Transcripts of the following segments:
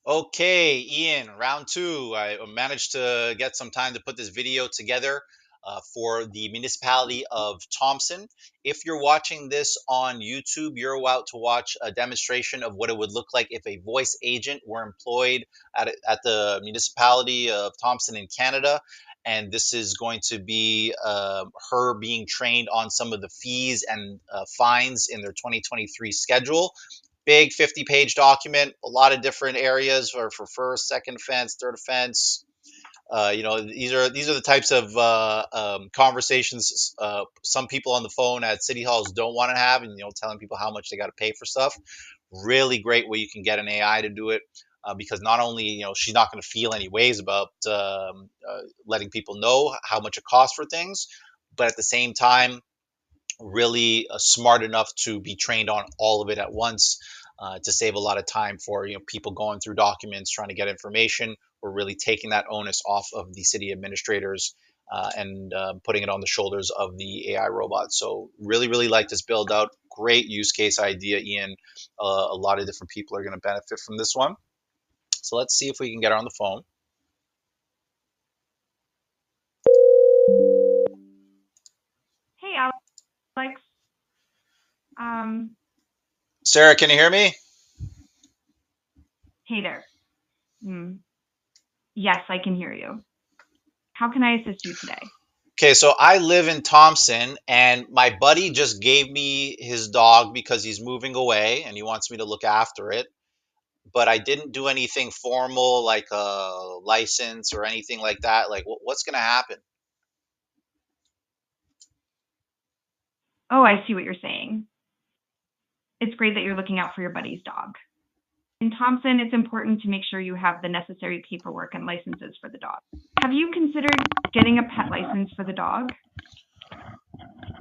Okay, Ian, round two. I managed to get some time to put this video together for the municipality of Thompson. If you're watching this on YouTube, you're about to watch a demonstration of what it would look like if a voice agent were employed at the municipality of Thompson in Canada. And this is going to be her being trained on some of the fees and fines in their 2023 schedule. Big 50-page document, a lot of different areas for first, second offense, third offense. These are the types of conversations some people on the phone at city halls don't want to have, and telling people how much they got to pay for stuff. Really great way you can get an AI to do it. Because not only she's not going to feel any ways about letting people know how much it costs for things, but at the same time really smart enough to be trained on all of it at once, to save a lot of time for people going through documents trying to get information. We're really taking that onus off of the city administrators, and putting it on the shoulders of the AI robot. So really like this build out. Great use case idea, Ian. A lot of different people are going to benefit from this one. So let's see if we can get her on the phone. Hey, Alex. Um, Sarah, can you hear me? hey there. Yes, I can hear you. How can I assist you today? Okay, so I live in Thompson, and my buddy just gave me his dog because he's moving away and he wants me to look after it. But I didn't do anything formal like a license or anything like that. Like, what's going to happen? Oh, I see what you're saying. It's great that you're looking out for your buddy's dog. In Thompson, it's important to make sure you have the necessary paperwork and licenses for the dog. Have you considered getting a pet license for the dog?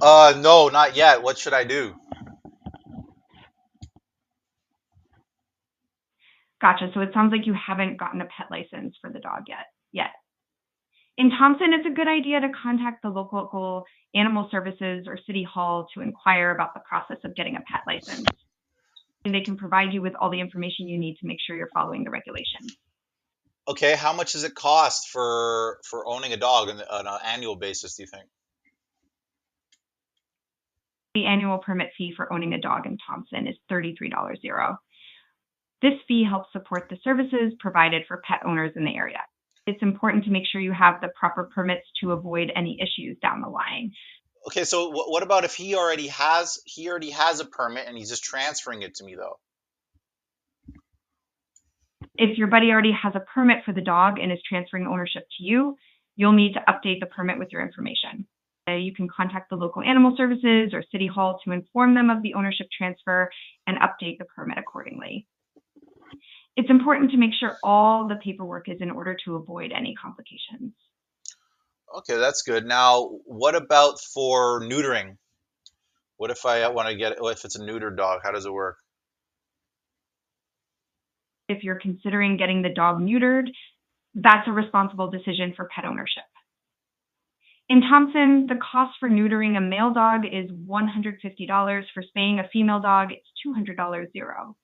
No, not yet. What should I do? Gotcha. So it sounds like you haven't gotten a pet license for the dog yet. In Thompson, it's a good idea to contact the local animal services or city hall to inquire about the process of getting a pet license. And they can provide you with all the information you need to make sure you're following the regulations. Okay, how much does it cost for owning a dog on an annual basis, do you think? The annual permit fee for owning a dog in Thompson is $33.00. This fee helps support the services provided for pet owners in the area. It's important to make sure you have the proper permits to avoid any issues down the line. Okay, so what about if he already has a permit and he's just transferring it to me though? If your buddy already has a permit for the dog and is transferring ownership to you, you'll need to update the permit with your information. You can contact the local animal services or city hall to inform them of the ownership transfer and update the permit accordingly. It's important to make sure all the paperwork is in order to avoid any complications. Okay, that's good. Now, what about for neutering? What if I want to get, if it's a neutered dog? How does it work? If you're considering getting the dog neutered, that's a responsible decision for pet ownership. In Thompson, the cost for neutering a male dog is $150. For spaying a female dog, it's $200.00.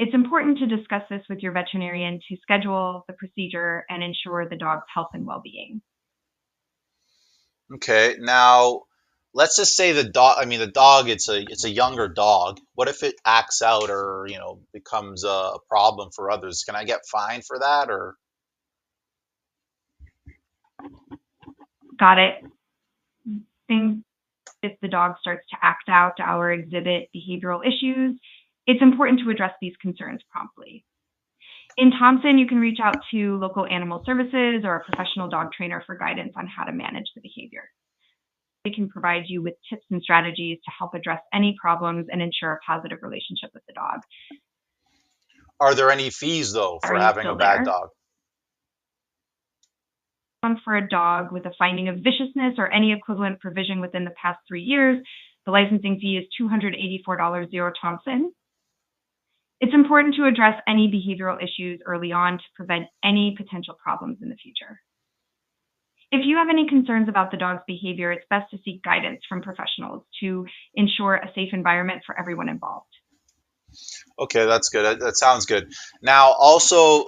It's important to discuss this with your veterinarian to schedule the procedure and ensure the dog's health and well-being. Okay, now let's just say the dog. I mean, the dog. It's a younger dog. What if it acts out or becomes a problem for others? Can I get fined for that or? Got it? If the dog starts to act out or exhibit behavioral issues, it's important to address these concerns promptly. In Thompson, you can reach out to local animal services or a professional dog trainer for guidance on how to manage the behavior. They can provide you with tips and strategies to help address any problems and ensure a positive relationship with the dog. Are there any fees though Are for you having a still bad there? dog? For a dog with a finding of viciousness or any equivalent provision within the past 3 years, the licensing fee is $284.00 Thompson. It's important to address any behavioral issues early on to prevent any potential problems in the future. If you have any concerns about the dog's behavior, it's best to seek guidance from professionals to ensure a safe environment for everyone involved. Okay, that's good. That sounds good. Now, also,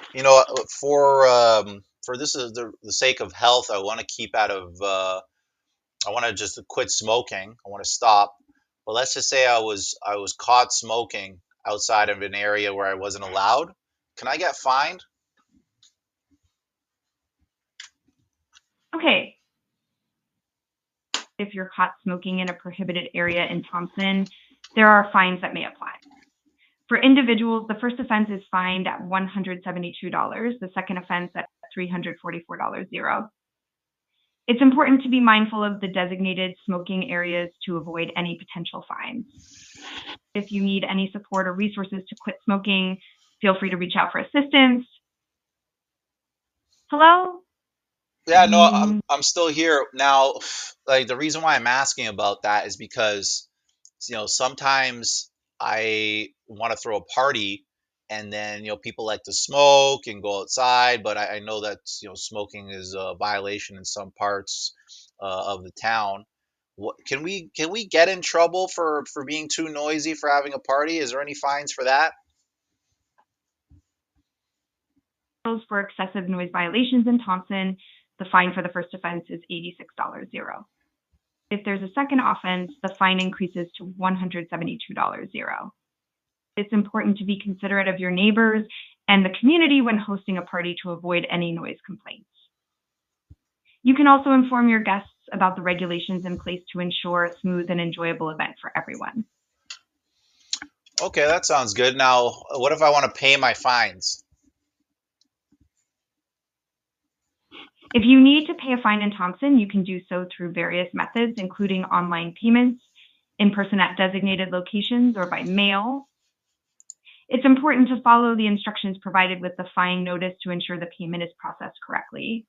for this is the sake of health, I want to keep out of. I want to just quit smoking. I want to stop. But let's just say I was caught smoking outside of an area where I wasn't allowed. Can I get fined? Okay, if you're caught smoking in a prohibited area in Thompson, there are fines that may apply. For individuals, the first offense is fined at $172, the second offense at $344.00. It's important to be mindful of the designated smoking areas to avoid any potential fines. If you need any support or resources to quit smoking, feel free to reach out for assistance. Hello? Yeah, no, I'm still here now. Like the reason why I'm asking about that is because sometimes I want to throw a party, and then people like to smoke and go outside, but I know that smoking is a violation in some parts of the town. What can we get in trouble for being too noisy for having a party? Is there any fines for that? For excessive noise violations in Thompson, the fine for the first offense is $86.00. If there's a second offense, the fine increases to $172.00. It's important to be considerate of your neighbors and the community when hosting a party to avoid any noise complaints. You can also inform your guests about the regulations in place to ensure a smooth and enjoyable event for everyone. Okay, that sounds good. Now, what if I want to pay my fines? If you need to pay a fine in Thompson, you can do so through various methods, including online payments, in person at designated locations, or by mail. It's important to follow the instructions provided with the fine notice to ensure the payment is processed correctly.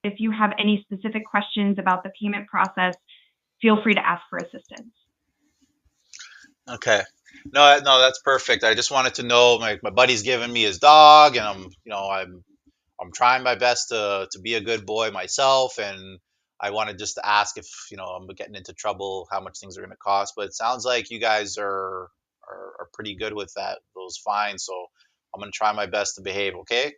If you have any specific questions about the payment process, feel free to ask for assistance. Okay. No, no, that's perfect. I just wanted to know my buddy's giving me his dog, and I'm trying my best to be a good boy myself, and I wanted just to ask if I'm getting into trouble, how much things are going to cost. But it sounds like you guys are pretty good with those fines. So I'm going to try my best to behave. Okay.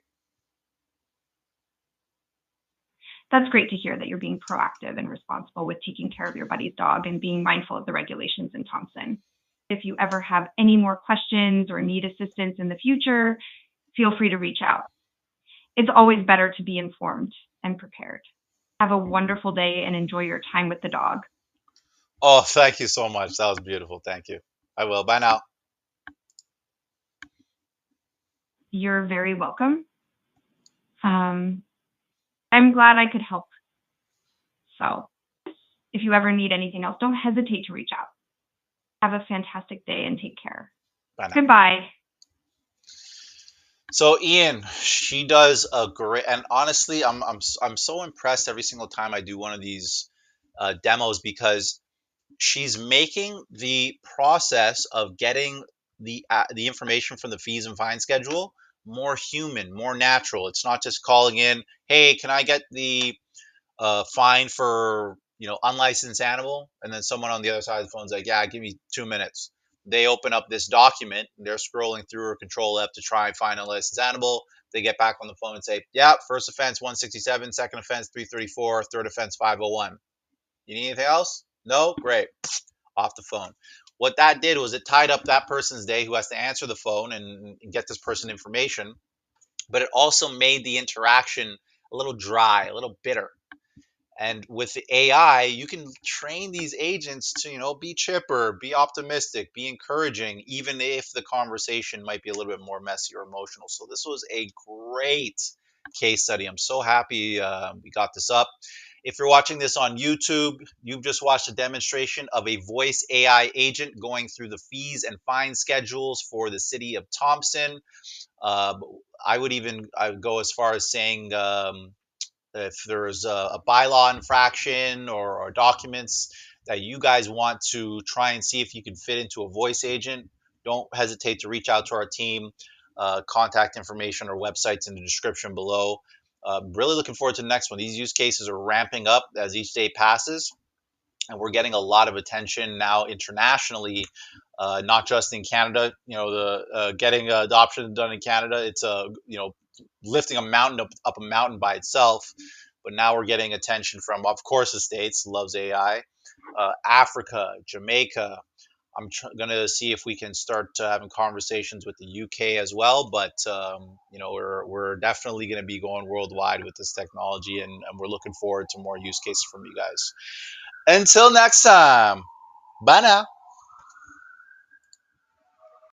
That's great to hear that you're being proactive and responsible with taking care of your buddy's dog and being mindful of the regulations in Thompson. If you ever have any more questions or need assistance in the future, feel free to reach out. It's always better to be informed and prepared. Have a wonderful day and enjoy your time with the dog. Oh, thank you so much. That was beautiful. Thank you. I will. Bye now. You're very welcome. I'm glad I could help. So, if you ever need anything else, don't hesitate to reach out. Have a fantastic day and take care. Bye now. Goodbye. So Ian, she does a great, and honestly, I'm so impressed every single time I do one of these demos because she's making the process of getting the information from the fees and fine schedule more human, more natural. It's not just calling in, hey, can I get the fine for unlicensed animal, and then someone on the other side of the phone is like, yeah, give me 2 minutes. They open up this document, they're scrolling through a control F to try and find unlicensed animal. They get back on the phone and say, yeah, first offense 167, second offense 334, third offense 501. You need anything else? No? Great. Off the phone. What that did was it tied up that person's day who has to answer the phone and get this person information, but it also made the interaction a little dry, a little bitter. And with the AI, you can train these agents to, be chipper, be optimistic, be encouraging, even if the conversation might be a little bit more messy or emotional. So this was a great case study. I'm so happy we got this up. If you're watching this on YouTube, you've just watched a demonstration of a voice AI agent going through the fees and fine schedules for the city of Thompson. Uh, I would go as far as saying if there's a bylaw infraction or documents that you guys want to try and see if you can fit into a voice agent, don't hesitate to reach out to our team. Contact information or websites in the description below. Really looking forward to the next one. These use cases are ramping up as each day passes. and we're getting a lot of attention now internationally, not just in Canada. The getting adoption done in Canada, it's lifting a mountain up a mountain by itself, but now we're getting attention from, of course, the States loves AI, Africa, Jamaica. Going to see if we can start having conversations with the UK as well. But we're definitely going to be going worldwide with this technology, and we're looking forward to more use cases from you guys. Until next time, bye now.